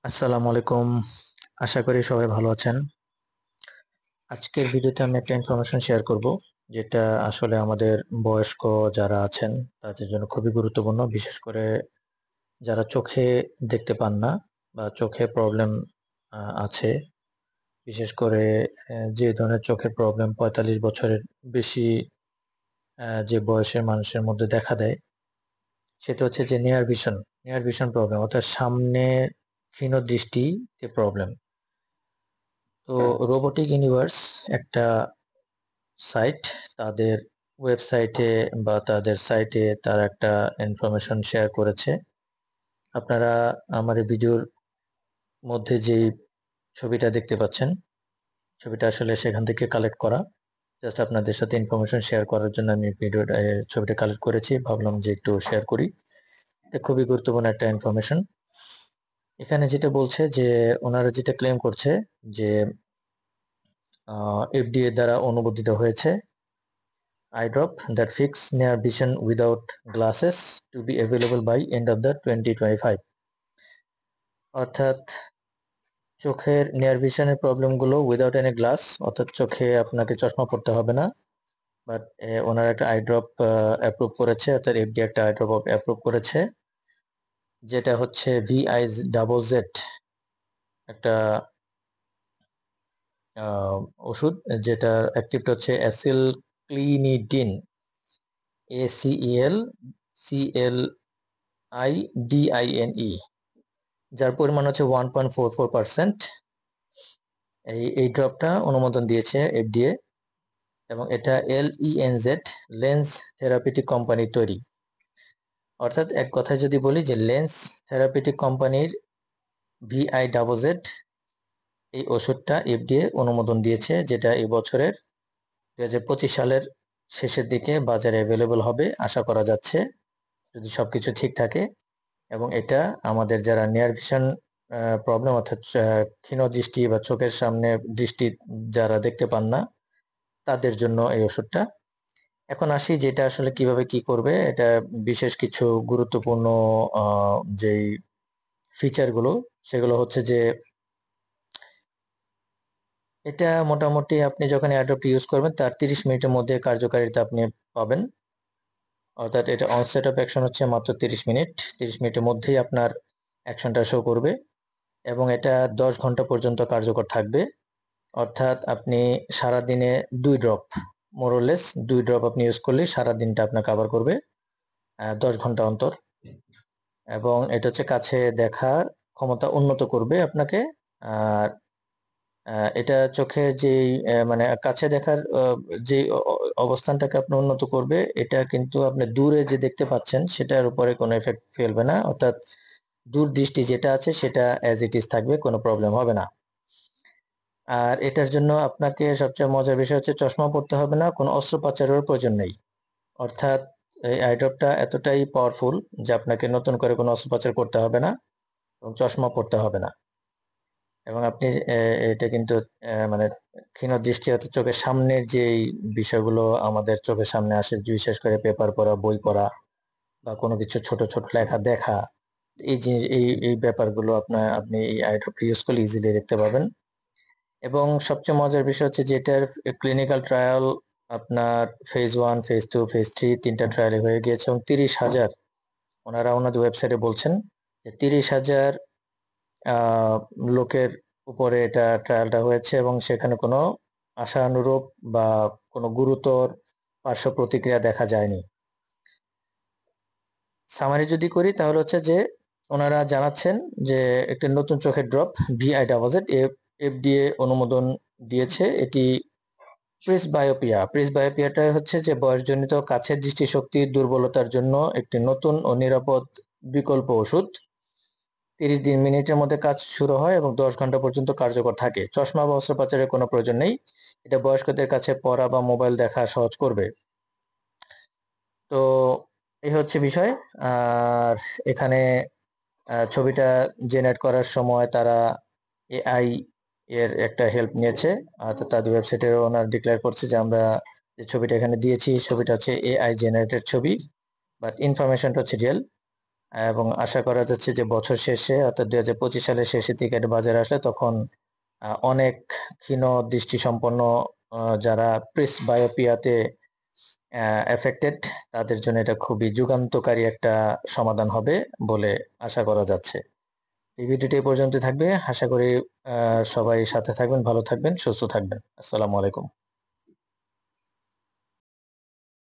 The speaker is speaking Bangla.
আসসালামু আলাইকুম। আশা করি সবাই ভালো আছেন। আজকের ভিডিওতে আমি একটা ইনফরমেশন শেয়ার করব, যেটা আসলে আমাদের বয়স্ক যারা আছেন তাদের জন্য খুবই গুরুত্বপূর্ণ। বিশেষ করে যারা চোখে দেখতে পান না বা চোখে প্রবলেম আছে। বিশেষ করে যে ধরনের চোখের প্রবলেম ৪৫ বছরের বেশি যে বয়সের মানুষের মধ্যে দেখা দেয়, সেটা হচ্ছে যে নিয়ার ভিশন প্রবলেম, অর্থাৎ সামনে ক্ষীণ দৃষ্টিতে প্রবলেম। তো রোবোটিক ইউনিভার্স একটা সাইট, তাদের ওয়েবসাইটে বা তাদের সাইটে তারা একটা ইনফরমেশন শেয়ার করেছে। আপনারা আমার এই ভিডিওর মধ্যে যেই ছবিটা দেখতে পাচ্ছেন, ছবিটা আসলে সেখান থেকে কালেক্ট করা। জাস্ট আপনাদের সাথে ইনফরমেশন শেয়ার করার জন্য আমি ছবিটা কালেক্ট করেছি, ভাবলাম যে একটু শেয়ার করি। এটা খুবই গুরুত্বপূর্ণ একটা ইনফরমেশন। এখানে যেটা বলছে যে ওনারা যেটা ক্লেম করছে যে এফডিএ দ্বারা অনুমোদিত হয়েছে eye drop that fix near vision without glasses to be available by end of the 2025। অর্থাৎ চোখের নিয়ার ভিশনের প্রবলেমগুলো উইদাউট এনি গ্লাস, অর্থাৎ চোখে আপনাকে চশমা পড়তে হবে না। বাট ওনারা একটা আই ড্রপ অ্যাপ্রুভ করেছে, অর্থাৎ এফডি একটা আই ড্রপ অ্যাপ্রুভ করেছে, যেটা হচ্ছে VI-Z একটা ওষুধ, যেটার অ্যাক্টিভটা হচ্ছে অ্যাসিলক্লিনিডিন, ACLCLIDINE, যার পরিমাণ হচ্ছে 1.44%। এই ড্রপটা অনুমোদন দিয়েছে এফডিএ, এবং এটা LENZ লেন্স থেরাপিউটিক কোম্পানির তৈরি। অর্থাৎ এক কথায় যদি বলি যে লেন্স থেরাপিউটিক কোম্পানির VI-Z এই ওষুধটা এফডিএ অনুমোদন দিয়েছে, যেটা এই বছরের 2025 সালের শেষের দিকে বাজারে অ্যাভেলেবল হবে আশা করা যাচ্ছে, যদি সবকিছু ঠিক থাকে। এবং এটা আমাদের যারা নিয়ার ভিশন প্রবলেম, অর্থাৎ ক্ষীণ দৃষ্টি বা চোখের সামনে দৃষ্টি যারা দেখতে পান না, তাদের জন্য এই ওষুধটা। এখন আসি যেটা আসলে কিভাবে কি করবে। এটা বিশেষ কিছু গুরুত্বপূর্ণ যেই ফিচারগুলো, সেগুলো হচ্ছে যে এটা মোটামুটি আপনি যখন অ্যাডপ্ট ইউজ করবেন তার 30 মিনিটের মধ্যে কার্যকারিতা আপনি পাবেন। অর্থাৎ এটা অনসেট অফ অ্যাকশন হচ্ছে মাত্র 30 মিনিট। 30 মিনিটের মধ্যেই আপনার অ্যাকশনটা শো করবে, এবং এটা 10 ঘন্টা পর্যন্ত কার্যকর থাকবে। অর্থাৎ আপনি সারাদিনে 2 ড্রপ, মোরলেস 2 ড্রপ আপনি ইউজ করলে সারা দিনটা আপনার কভার করবে 10 ঘন্টা অন্তর। এবং এটা হচ্ছে কাছে দেখার ক্ষমতা উন্নত করবে আপনাকে। আর এটা চোখের যে মানে কাছে দেখার যে অবস্থানটাকে আপনি উন্নত করবে, এটা কিন্তু আপনি দূরে যে দেখতে পাচ্ছেন সেটার উপরে কোনো এফেক্ট ফেলবে না। অর্থাৎ দূর দৃষ্টি যেটা আছে সেটা অ্যাজ ইট ইজ থাকবে, কোনো প্রবলেম হবে না। আর এটার জন্য আপনাকে সবচেয়ে মজার বিষয় হচ্ছে চশমা পড়তে হবে না, কোনো অস্ত্রোপচারের প্রয়োজন নেই। অর্থাৎ এই আই ড্রপটা এতটাই পাওয়ারফুল যে আপনাকে নতুন করে কোনো অস্ত্রোপচার করতে হবে না, এবং চশমা পড়তে হবে না। এবং আপনি এটা কিন্তু মানে ক্ষীণ দৃষ্টি, অর্থাৎ চোখের সামনের যে বিষয়গুলো আমাদের চোখের সামনে আসে, বিশেষ করে পেপার পড়া, বই পড়া, বা কোনো কিছু ছোট ছোট লেখা দেখা, এই জিনিস এই ব্যাপারগুলো আপনি এই আই ড্রপটা ইউজ করলে ইজিলি দেখতে পাবেন। এবং সবচেয়ে মজার বিষয় হচ্ছে যে এটার ক্লিনিক্যাল ট্রায়াল আপনার ফেজ 1, ফেজ 2, ফেজ 3 তিনটা ট্রায়ালে হয়ে গিয়েছে, এবং 30,000, ওনারা ওনাদের ওয়েবসাইটে বলছেন যে 30,000 লোকের উপরে এটা ট্রায়ালটা হয়েছে, এবং সেখানে কোনো আশানুরূপ বা কোনো গুরুতর পার্শ্ব প্রতিক্রিয়া দেখা যায়নি। সামারি যদি করি তাহলে হচ্ছে যে ওনারা জানাচ্ছেন যে একটি নতুন চোখের ড্রপ VI-Z FDA অনুমোদন দিয়েছে। এটি প্রেসবায়োপিয়াটা হচ্ছে যে বয়সজনিত কাছের দৃষ্টিশক্তির দুর্বলতার জন্য একটি নতুন ও নিরাপদ বিকল্প ওষুধ। 30 মিনিটের মধ্যে কাজ শুরু হয় এবং 10 ঘন্টা পর্যন্ত কার্যকর থাকে। চশমা বা অস্ত্রোপচারের কোনো প্রয়োজন নেই। এটা বয়স্কদের কাছে পড়া বা মোবাইল দেখা সহজ করবে। তো এই হচ্ছে বিষয়। আর এখানে ছবিটা জেনারেট করার সময় তারা AI এর একটা হেল্প নিয়েছে। তাদের ওয়েবসাইটের ওনার ডিক্লেয়ার করছে যে আমরা যে ছবিটা এখানে দিয়েছি, ছবিটা হচ্ছে AI জেনারেটেড ছবি, বাট ইনফরমেশনটা হচ্ছে রিয়েল। এবং আশা করা যাচ্ছে যে বছর শেষে অর্থাৎ 2025 সালের শেষের দিকে এটা বাজারে আসলে তখন অনেক ক্ষীণ দৃষ্টিসম্পন্ন যারা প্রেসবায়োপিয়াতে এফেক্টেড তাদের জন্য এটা খুবই যুগান্তকারী একটা সমাধান হবে বলে আশা করা যাচ্ছে। এই ভিডিওটি এই পর্যন্ত থাকবে। আশা করি সবাই সাথে থাকবেন, ভালো থাকবেন, সুস্থ থাকবেন। আসসালামু আলাইকুম।